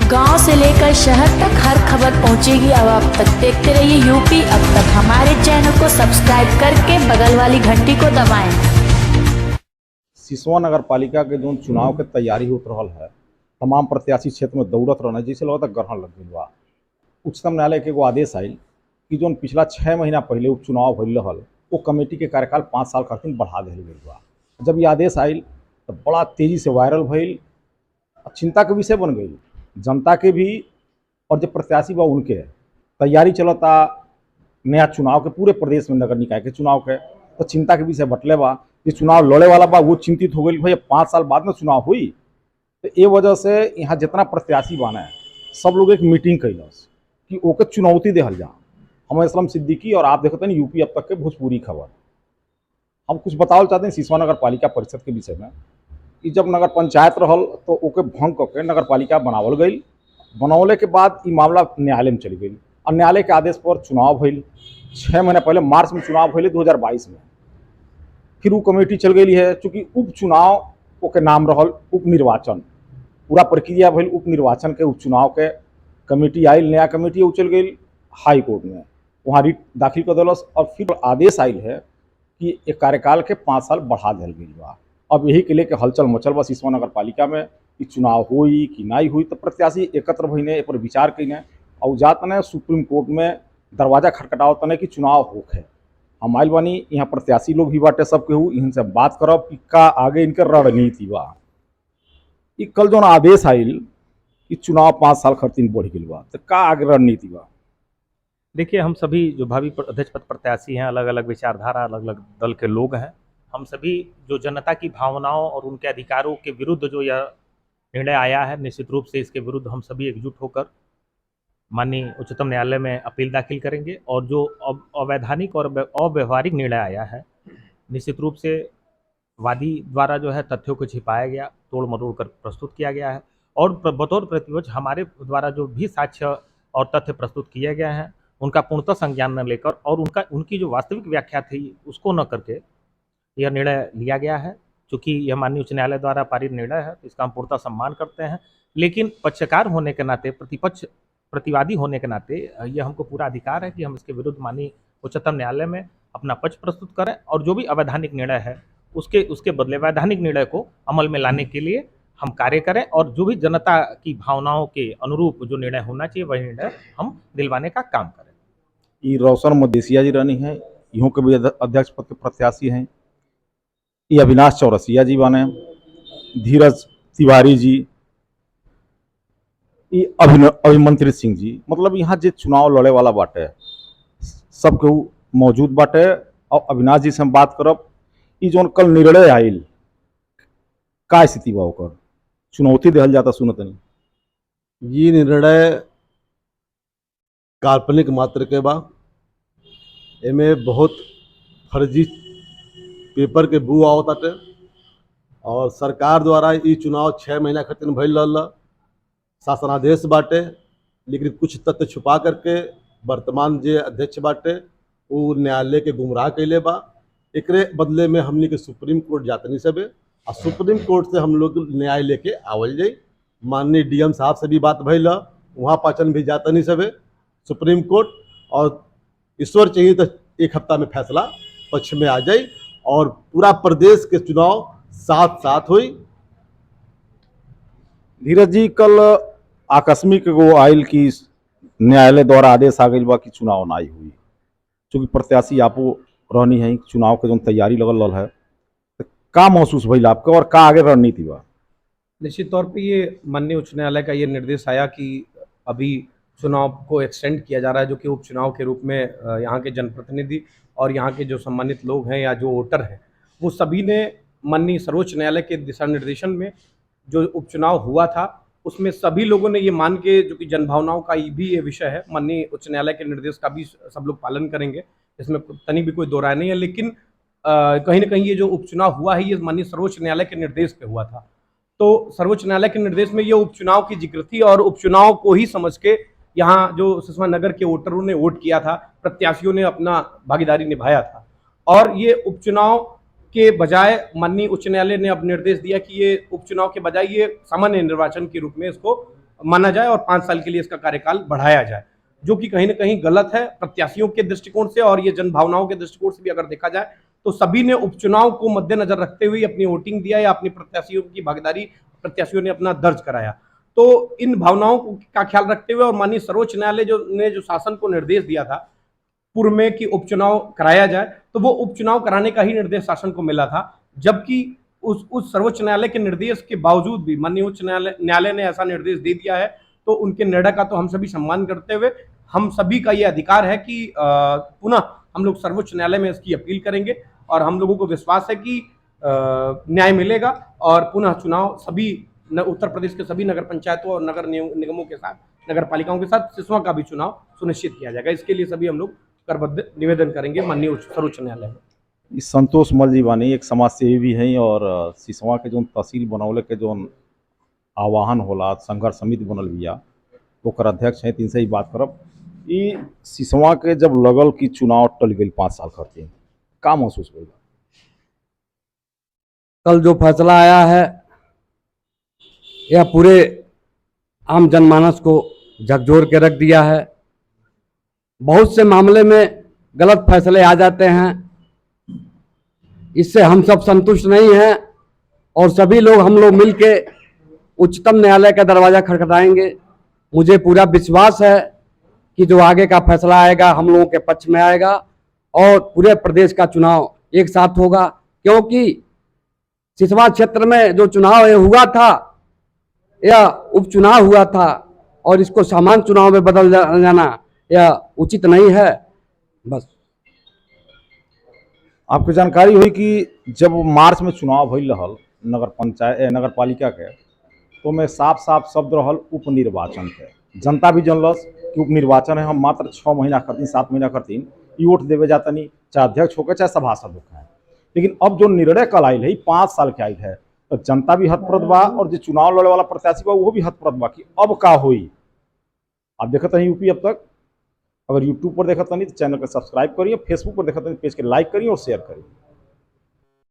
गांव से लेकर शहर तक हर खबर पहुंचेगी अब आप तक। देखते रहिए यूपी अब तक। हमारे चैनल को सब्सक्राइब करके बगल वाली घंटी को दबाएं। सिसवा नगर पालिका के जो चुनाव के तैयारी होत रहल है, तमाम प्रत्याशी क्षेत्र में दौड़त रहना जैसे लगता ग्रहण लग गई बा। उच्चतम न्यायालय के एगो आदेश आयल कि जो पिछला 6 महीना पहले उपचुनाव भइल रहल वो कमेटी के कार्यकाल 5 साल खातिर बढ़ा दिल गई बा। जब ये आदेश आयल तो बड़ा तेजी से वायरल भइल, चिंता के विषय बन गई जनता के भी और जो प्रत्याशी बा उनके। तैयारी चलता नया चुनाव के पूरे प्रदेश में, नगर निकाय के चुनाव के, तो चिंता के विषय बटले बा। ये चुनाव लड़े वाला बा वो चिंतित हो गई, भैया 5 साल बाद में चुनाव हुई। तो ये वजह से यहाँ जितना प्रत्याशी बना है सब लोग एक मीटिंग कैलस कि ओके चुनौती देहल जा। हम असलम सिद्दीकी और आप देखते हैं यूपी अब तक के भोजपुरी खबर। हम कुछ बतावल चाहते हैं सिसवा नगर पालिका परिषद के विषय में कि जब नगर पंचायत रहल तो ओके भंग करके नगर पालिका बनावल गई। बनौले के बाद ये मामला न्यायालय में चली गई और न्यायालय के आदेश पर चुनाव भइल। 6 महीने पहले मार्च में चुनाव भइले 2022 में। फिर वो कमेटी चल गई है, चूँकि उपचुनाव ओके नाम रहल उप निर्वाचन। पूरा प्रक्रिया भइल उप निर्वाचन के, उपचुनाव के। कमेटी आयल, नया कमेटी वो चल गई हाई कोर्ट में, वहाँ रिट दाखिल कर दिलस और फिर आदेश आयल है कि एक कार्यकाल के 5 साल बढ़ा दिल गई बा। अब यही के लेके हलचल मचल बा सिसवा नगर पालिका में कि चुनाव हुई कि नहीं हुई। तो प्रत्याशी एकत्र भइने पर विचार कइने और जात ने सुप्रीम कोर्ट में दरवाजा खटखटाव तने कि चुनाव होखे। हम आइल बानी, यहाँ प्रत्याशी लोग भी बाटे, सब केहू इनसे बात करब कि का आगे इनके रणनीति बा। ई कल जो आदेश आयल कि चुनाव 5 साल खातिर बढ़ गई बा, तो का आगे रणनीति बा? देखिए, हम सभी जो भावी अध्यक्ष पद प्रत्याशी हैं, अलग अलग विचारधारा, अलग अलग दल के लोग हैं। हम सभी जो जनता की भावनाओं और उनके अधिकारों के विरुद्ध जो यह निर्णय आया है, निश्चित रूप से इसके विरुद्ध हम सभी एकजुट होकर माननीय उच्चतम न्यायालय में अपील दाखिल करेंगे। और जो अवैधानिक और अव्यवहारिक निर्णय आया है, निश्चित रूप से वादी द्वारा जो है तथ्यों को छिपाया गया, तोड़ मरोड़ कर प्रस्तुत किया गया है और बतौर प्रतिपक्ष हमारे द्वारा जो भी साक्ष्य और तथ्य प्रस्तुत किए गए हैं उनका पूर्णतः संज्ञान न लेकर और उनकी जो वास्तविक व्याख्या थी उसको न करके यह निर्णय लिया गया है। चूँकि यह माननीय उच्च न्यायालय द्वारा पारित निर्णय है तो इसका हम पूर्णतः सम्मान करते हैं, लेकिन पक्षकार होने के नाते, प्रतिवादी होने के नाते यह हमको पूरा अधिकार है कि हम इसके विरुद्ध माननीय उच्चतम न्यायालय में अपना पक्ष प्रस्तुत करें और जो भी अवैधानिक निर्णय है उसके बदले वैधानिक निर्णय को अमल में लाने के लिए हम कार्य करें और जो भी जनता की भावनाओं के अनुरूप जो निर्णय होना चाहिए वही निर्णय हम दिलवाने का काम करें। ये रोशन मदेसिया जी रहनी है, यूँ के भी अध्यक्ष पद के प्रत्याशी हैं। ये अविनाश चौरसिया जी बने, धीरज तिवारी जी, ये अभिमंत्रित सिंह जी। मतलब यहाँ जो चुनाव लड़े वाला बाटे सब केहू मौजूद बाटे। और अविनाश जी से हम बात करब, ये जो कल निर्णय आयल का स्थिति बा ओकर, चुनौती दिहल जाता सुनत नहीं। ये निर्णय काल्पनिक मात्र के बा, एमे बहुत फर्जी पेपर के बू आवताटे और सरकार द्वारा ये चुनाव 6 महीना खातिर भइल रहल, शासनादेश बाटे, लेकिन कुछ तथ्य छुपा करके वर्तमान जे अध्यक्ष बाटे वो न्यायालय के गुमराह कैले बा। एकरे बदले में हमनी के सुप्रीम कोर्ट जातनी सबे और सुप्रीम कोर्ट से हम लोग न्याय लेके आवल जाई। माननीय डीएम साहब से भी बात भइल, वहाँ पाचन भी जातनी सबे सुप्रीम कोर्ट, और ईश्वर चाहिए तो 1 हफ्ता में फैसला पक्ष में आ जाए और पूरा प्रदेश के चुनाव साथ साथ हुई। धीरज जी, कल आकस्मिक वो आयल की न्यायालय द्वारा आदेश आ गई बा कि चुनाव ना ही हुई। चूँकि प्रत्याशी आपो रहनी है, चुनाव के जो तैयारी लगल है, तो का महसूस भइल आपका और का आगे रणनीति बा? निश्चित तौर पे ये माननीय उच्च न्यायालय का ये निर्देश आया कि अभी चुनाव को एक्सटेंड किया जा रहा है, जो कि उपचुनाव के रूप में यहाँ के जनप्रतिनिधि और यहाँ के जो सम्मानित लोग हैं या जो वोटर हैं वो सभी ने माननीय सर्वोच्च न्यायालय के दिशा निर्देशन में जो उपचुनाव हुआ था उसमें सभी लोगों ने ये मान के, जो कि जनभावनाओं का भी ये विषय है, माननीय उच्च न्यायालय के निर्देश का भी सब लोग पालन करेंगे, इसमें तनी भी कोई दो राय नहीं है। लेकिन कहीं ना कहीं ये जो उपचुनाव हुआ है ये माननीय सर्वोच्च न्यायालय के निर्देश पे हुआ था। तो सर्वोच्च न्यायालय के निर्देश में ये उपचुनाव की जिक्र थी और उपचुनाव को ही समझ के यहाँ जो सिसवा नगर के वोटरों ने वोट किया था, प्रत्याशियों ने अपना भागीदारी निभाया था और ये उपचुनाव के बजाय माननीय उच्च न्यायालय ने अब निर्देश दिया कि ये उपचुनाव के बजाय ये सामान्य निर्वाचन के रूप में इसको माना जाए और 5 साल के लिए इसका कार्यकाल बढ़ाया जाए, जो कि कहीं ना कहीं गलत है प्रत्याशियों के दृष्टिकोण से और ये जन भावनाओं के दृष्टिकोण से भी अगर देखा जाए तो सभी ने उपचुनाव को मद्देनजर रखते हुए अपनी वोटिंग दिया या अपनी प्रत्याशियों की भागीदारी प्रत्याशियों ने अपना दर्ज कराया। तो इन भावनाओं का ख्याल रखते हुए और माननीय सर्वोच्च न्यायालय ने जो शासन को निर्देश दिया था पूर्व में कि उपचुनाव कराया जाए, तो वो उपचुनाव कराने का ही निर्देश शासन को मिला था, जबकि उस सर्वोच्च न्यायालय के निर्देश के बावजूद भी माननीय उच्च न्यायालय ने ऐसा निर्देश दे दिया है। तो उनके निर्णय का तो हम सभी सम्मान करते हुए हम सभी का ये अधिकार है कि पुनः हम लोग सर्वोच्च न्यायालय में इसकी अपील करेंगे और हम लोगों को विश्वास है कि न्याय मिलेगा और पुनः चुनाव सभी उत्तर प्रदेश के सभी नगर पंचायतों और नगर निगमों के साथ, नगर पालिकाओं के साथ सिसवा का भी चुनाव सुनिश्चित किया जाएगा। इसके लिए सभी हम लोग करबद्ध निवेदन करेंगे माननीय सर्वोच्च न्यायालय में। इस संतोष मल जी बानी एक समाज सेवी भी हैं और सिसवा के जो तहसील बनौले के जो आवाहन होला संघर्ष समिति बनल बिया ओकर अध्यक्ष हैं। तीन से ही बात करब ई सिसवा के जब लगल कि चुनाव टल गई 5 साल खातिर का महसूस होगा? कल जो फैसला आया है यह पूरे आम जनमानस को झकझोर के रख दिया है। बहुत से मामले में गलत फैसले आ जाते हैं, इससे हम सब संतुष्ट नहीं हैं और सभी लोग हम लोग मिलके उच्चतम न्यायालय का दरवाज़ा खटखटाएंगे। मुझे पूरा विश्वास है कि जो आगे का फैसला आएगा हम लोगों के पक्ष में आएगा और पूरे प्रदेश का चुनाव एक साथ होगा, क्योंकि सिसवा क्षेत्र में जो चुनाव हुआ था यह उपचुनाव हुआ था और इसको सामान्य चुनाव में बदल जाना यह उचित नहीं है। बस आपको जानकारी हुई कि जब मार्च में चुनाव भइल रहल नगर पालिका के तो में साफ साफ शब्द रहल उप निर्वाचन के। जनता भी जानलस कि उप निर्वाचन है, हम मात्र 6 महीना करतीन 7 महीना करतीन ई वोट देवे जातनी, चाहे अध्यक्ष होकर चाहे सभासद होकर। लेकिन अब जो निर्णय कल आयल है 5 साल के आयल है तो जनता भी हतप्रद बा और जो चुनाव लड़े वाला प्रत्याशी बा वो भी हतप्रद बा कि अब का होई। आप देखत हैं यूपी अब तक। अगर यूट्यूब पर देखत नहीं तो चैनल को सब्सक्राइब करिए, फेसबुक पर देखत नहीं पेज के लाइक करिए और शेयर करिए।